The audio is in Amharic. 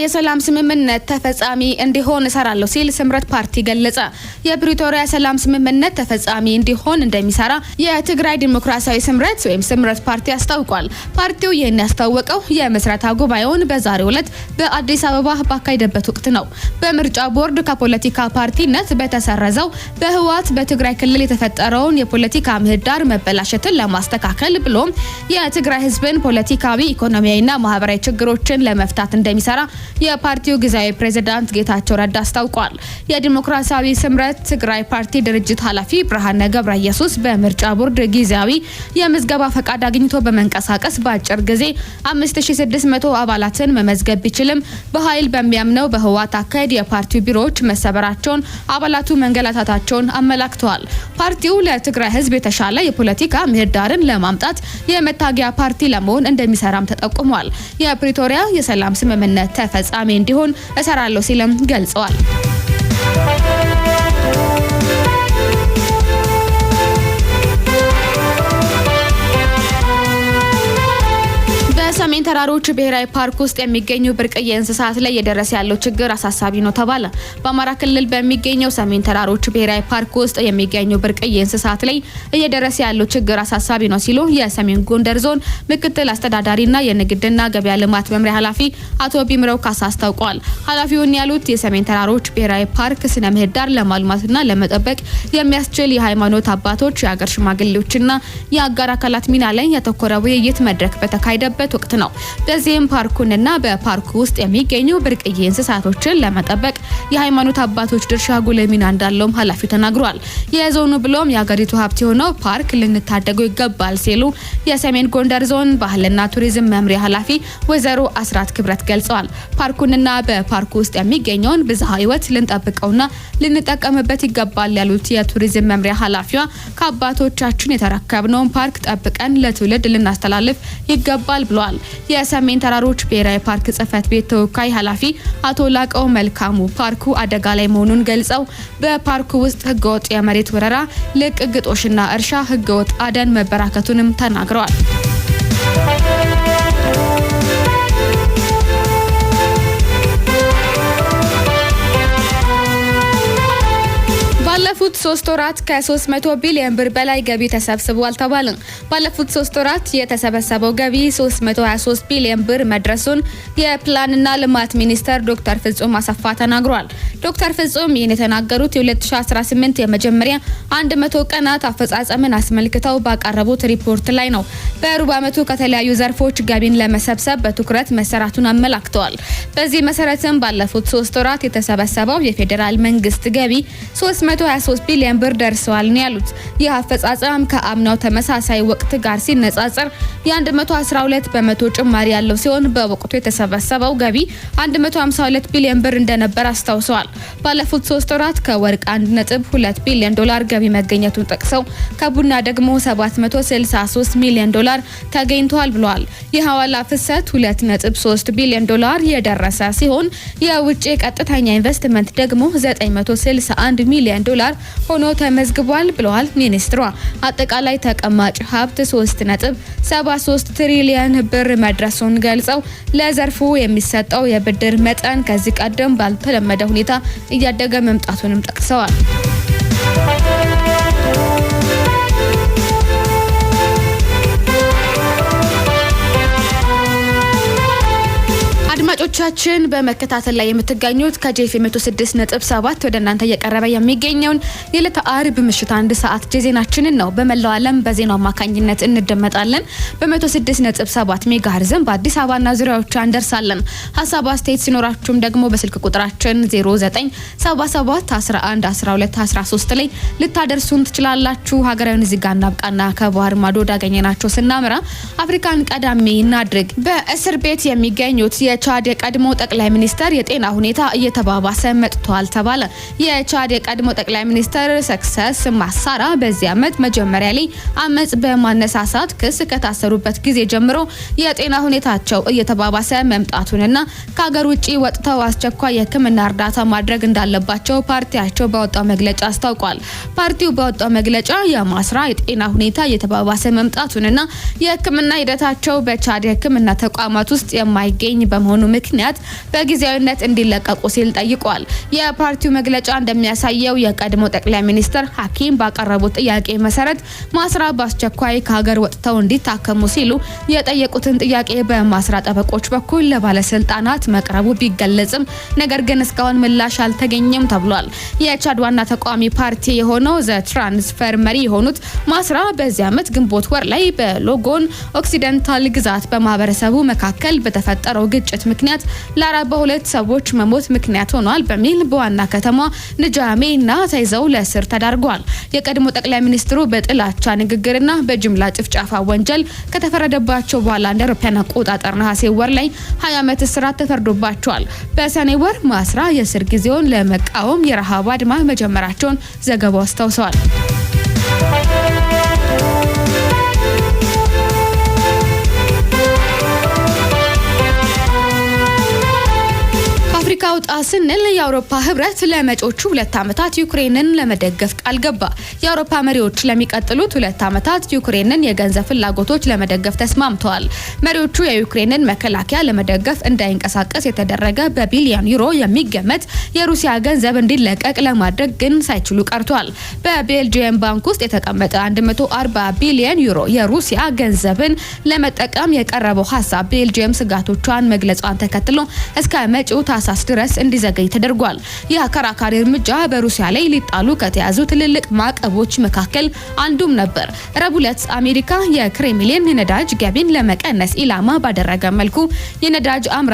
የሰላም ስምምነት ተፈጻሚ እንዲሆን እሰራለሁ ሲል ስምረት ፓርቲ ገለጸ። የፕሪቶሪያ ሰላም ስምምነት ተፈጻሚ እንዲሆን እንደሚሰራ የትግራይ ዲሞክራሲያዊ ስምረት ወይም ስምረት ፓርቲ አስታውቋል። ፓርቲው ይህን ያስታወቀው የምስረታ ጉባኤውን በዛሬው ዕለት በአዲስ አበባ ባካሄደበት ወቅት ነው። በምርጫ ቦርድ ከፖለቲካ ፓርቲነት በተሰረዘው በህወሓት በትግራይ ክልል የተፈጠረውን የፖለቲካ ምህዳር መበላሸትን ለማስተካከል ብሎም የትግራይ ህዝብን ፖለቲካዊ፣ ኢኮኖሚያዊና ማህበራዊ ችግሮችን ለመፍታት እንደሚሰራ የፓርቲው ጊዜያዊ ፕሬዝዳንት ጌታቸው ረዳ አስታውቋል። የዲሞክራሲያዊ ስምረት ትግራይ ፓርቲ ድርጅት ኃላፊ ብርሃነ ገብረየሱስ በምርጫ ቦርድ ጊዜያዊ የምዝገባ ፈቃድ አግኝቶ በመንቀሳቀስ በአጭር ጊዜ 5600 አባላትን መመዝገብ ቢችልም በኃይል በሚያምነው በህወሓት አካሄድ የፓርቲው ቢሮዎች መሰበራቸውን፣ አባላቱ መንገላታታቸውን አመላክተዋል። ፓርቲው ለትግራይ ህዝብ የተሻለ የፖለቲካ ምህዳርን ለማምጣት የመታገያ ፓርቲ ለመሆን እንደሚሰራም ተጠቁሟል። የፕሪቶሪያ የሰላም ስምምነት ተፈጻሚ እንዲሆን እሰራለሁ ሲልም ገልጸዋል። በሰሜን ተራሮች ብሔራዊ ፓርክ ውስጥ የሚገኙ ብርቅዬ እንስሳት ላይ እየደረሰ ያለው ችግር አሳሳቢ ነው ተባለ። በአማራ ክልል በሚገኘው ሰሜን ተራሮች ብሔራዊ ፓርክ ውስጥ የሚገኙ ብርቅዬ እንስሳት ላይ እየደረሰ ያለው ችግር አሳሳቢ ነው ሲሉ የሰሜን ጎንደር ዞን ምክትል አስተዳዳሪና የንግድና ገበያ ልማት መምሪያ ኃላፊ አቶ ቢምረው ካሳ አስታውቀዋል። ኃላፊውን ያሉት የሰሜን ተራሮች ብሔራዊ ፓርክ ስነ ምህዳር ለማልማትና ለመጠበቅ የሚያስችል የሃይማኖት አባቶች፣ የአገር ሽማግሌዎችና የአጋር አካላት ሚና ላይ ያተኮረ ውይይት መድረክ በተካሄደበት ወቅት ነው። በዚህም ፓርኩንና በፓርኩ ውስጥ የሚገኙ ብርቅዬ እንስሳቶችን ለመጠበቅ የሃይማኖት አባቶች ድርሻ ጉልህ ሚና እንዳለውም ኃላፊው ተናግሯል። የዞኑ ብሎም የሀገሪቱ ሀብት የሆነው ፓርክ ልንታደገው ይገባል ሲሉ የሰሜን ጎንደር ዞን ባህልና ቱሪዝም መምሪያ ኃላፊ ወይዘሮ አስራት ክብረት ገልጸዋል። ፓርኩንና በፓርኩ ውስጥ የሚገኘውን ብዝሃ ህይወት ልንጠብቀውና ልንጠቀምበት ይገባል ያሉት የቱሪዝም መምሪያ ኃላፊዋ ከአባቶቻችን የተረከብነውን ፓርክ ጠብቀን ለትውልድ ልናስተላልፍ ይገባል ብለዋል። የሰሜን ተራሮች ብሔራዊ ፓርክ ጽህፈት ቤት ተወካይ ኃላፊ አቶ ላቀው መልካሙ ፓርኩ አደጋ ላይ መሆኑን ገልጸው በፓርኩ ውስጥ ህገወጥ የመሬት ወረራ፣ ልቅ ግጦሽና እርሻ፣ ህገወጥ አደን መበራከቱንም ተናግረዋል። ባለፉት 3 ወራት ከ300 ቢሊዮን ብር በላይ ገቢ ተሰብስቧል ተባለ። ባለፉት 3 ወራት የተሰበሰበው ገቢ 323 ቢሊዮን ብር መድረሱን የፕላንና ልማት ሚኒስተር ዶክተር ፍጹም አሰፋ ተናግሯል። ዶክተር ፍጹም ይህን የተናገሩት የ2018 የመጀመሪያ 100 ቀናት አፈጻጸምን አስመልክተው ባቀረቡት ሪፖርት ላይ ነው። በሩብ ዓመቱ ከተለያዩ ዘርፎች ገቢን ለመሰብሰብ በትኩረት መሰራቱን አመላክተዋል። በዚህ መሰረትም ባለፉት 3 ወራት የተሰበሰበው የፌዴራል መንግስት ገቢ 323 ቢሊዮን ብር ደርሰዋል ነው ያሉት። ይህ አፈጻጸም ከአምናው ተመሳሳይ ወቅት ጋር ሲነጻጸር የ112 በመቶ ጭማሪ ያለው ሲሆን በወቅቱ የተሰበሰበው ገቢ 152 ቢሊዮን ብር እንደነበር አስታውሰዋል። ባለፉት 3 ወራት ከወርቅ 1.2 ቢሊዮን ዶላር ገቢ መገኘቱን ጠቅሰው ከቡና ደግሞ 763 ሚሊዮን ዶላር ተገኝቷል ብለዋል። የሐዋላ ፍሰት 2.3 ቢሊዮን ዶላር የደረሰ ሲሆን የውጭ ቀጥተኛ ኢንቨስትመንት ደግሞ 961 ሚሊዮን ዶላር ሆኖ ተመዝግቧል ብለዋል ሚኒስትሯ። አጠቃላይ ተቀማጭ ሀብት 3.73 ትሪሊዮን ብር መድረሱን ገልጸው ለዘርፉ የሚሰጠው የብድር መጠን ከዚህ ቀደም ባልተለመደ ሁኔታ እያደገ መምጣቱንም ጠቅሰዋል። አድማጮቻችን በመከታተል ላይ የምትገኙት ከጄፍ 106.7 ወደ እናንተ እየቀረበ የሚገኘውን የዕለተ አርብ ምሽት 1 ሰዓት ዜናችንን ነው። በመላው ዓለም በዜናው አማካኝነት እንደመጣለን። በ106.7 ሜጋሄርዝም በአዲስ አበባና ዙሪያዎቿ እንደርሳለን። ሐሳብ አስተያየት ሲኖራችሁም ደግሞ በስልክ ቁጥራችን 0977111213 ላይ ልታደርሱን ትችላላችሁ። ሀገራዊን ዚጋና አብቃና ከባህር ማዶ ዳገኘናቸው ስናምራ አፍሪካን ቀዳሚ እናድርግ። በእስር ቤት የሚገኙት የቻድ የቀድሞ ጠቅላይ ሚኒስተር የጤና ሁኔታ እየተባባሰ መጥቷል ተባለ። የቻድ የቀድሞ ጠቅላይ ሚኒስተር ሰክሰስ ማሳራ በዚህ ዓመት መጀመሪያ ላይ አመጽ በማነሳሳት ክስ ከታሰሩበት ጊዜ ጀምሮ የጤና ሁኔታቸው እየተባባሰ መምጣቱንና ከሀገር ውጪ ወጥተው አስቸኳይ የሕክምና እርዳታ ማድረግ እንዳለባቸው ፓርቲያቸው ባወጣው መግለጫ አስታውቋል። ፓርቲው ባወጣው መግለጫ የማስራ የጤና ሁኔታ እየተባባሰ መምጣቱንና የሕክምና ሂደታቸው በቻድ የሕክምና ተቋማት ውስጥ የማይገኝ በመሆኑ ምክንያት ምክንያት በጊዜያዊነት እንዲለቀቁ ሲል ጠይቋል። የፓርቲው መግለጫ እንደሚያሳየው የቀድሞ ጠቅላይ ሚኒስትር ሐኪም ባቀረቡት ጥያቄ መሰረት ማስራ በአስቸኳይ ከሀገር ወጥተው እንዲታከሙ ሲሉ የጠየቁትን ጥያቄ በማስራ ጠበቆች በኩል ለባለስልጣናት መቅረቡ ቢገለጽም ነገር ግን እስካሁን ምላሽ አልተገኘም ተብሏል። የቻድ ዋና ተቃዋሚ ፓርቲ የሆነው ዘ ትራንስፈር መሪ የሆኑት ማስራ በዚህ ዓመት ግንቦት ወር ላይ በሎጎን ኦክሲደንታል ግዛት በማህበረሰቡ መካከል በተፈጠረው ግጭት ምክንያት ለ42 ሰዎች መሞት ምክንያት ሆኗል በሚል በዋና ከተማ ንጃሜና ተይዘው ለእስር ተዳርገዋል። የቀድሞ ጠቅላይ ሚኒስትሩ በጥላቻ ንግግርና በጅምላ ጭፍጨፋ ወንጀል ከተፈረደባቸው በኋላ እንደ አውሮፓውያን አቆጣጠር ነሐሴ ወር ላይ 20 ዓመት እስራት ተፈርዶባቸዋል። በሰኔ ወር ማስራ የእስር ጊዜውን ለመቃወም የረሃብ አድማ መጀመራቸውን ዘገባው አስታውሰዋል። አፍሪካ ውጣ ስንል የአውሮፓ ህብረት ለመጪዎቹ 2 ዓመታት ዩክሬንን ለመደገፍ ቃል ገባ። የአውሮፓ መሪዎች ለሚቀጥሉት 2 ዓመታት ዩክሬንን የገንዘብ ፍላጎቶች ለመደገፍ ተስማምተዋል። መሪዎቹ የዩክሬንን መከላከያ ለመደገፍ እንዳይንቀሳቀስ የተደረገ በቢሊዮን ዩሮ የሚገመት የሩሲያ ገንዘብ እንዲለቀቅ ለማድረግ ግን ሳይችሉ ቀርቷል። በቤልጂየም ባንክ ውስጥ የተቀመጠ 140 ቢሊዮን ዩሮ የሩሲያ ገንዘብን ለመጠቀም የቀረበው ሐሳብ ቤልጂየም ስጋቶቿን መግለጿን ተከትሎ እስከ መጪው ታህሳስ ድረስ እንዲዘገይ ተደርጓል። ይህ አከራካሪ እርምጃ በሩሲያ ላይ ሊጣሉ ከተያዙ ትልልቅ ማዕቀቦች መካከል አንዱም ነበር። ረቡዕ ዕለት አሜሪካ የክሬምሊን የነዳጅ ገቢን ለመቀነስ ኢላማ ባደረገ መልኩ የነዳጅ አምራ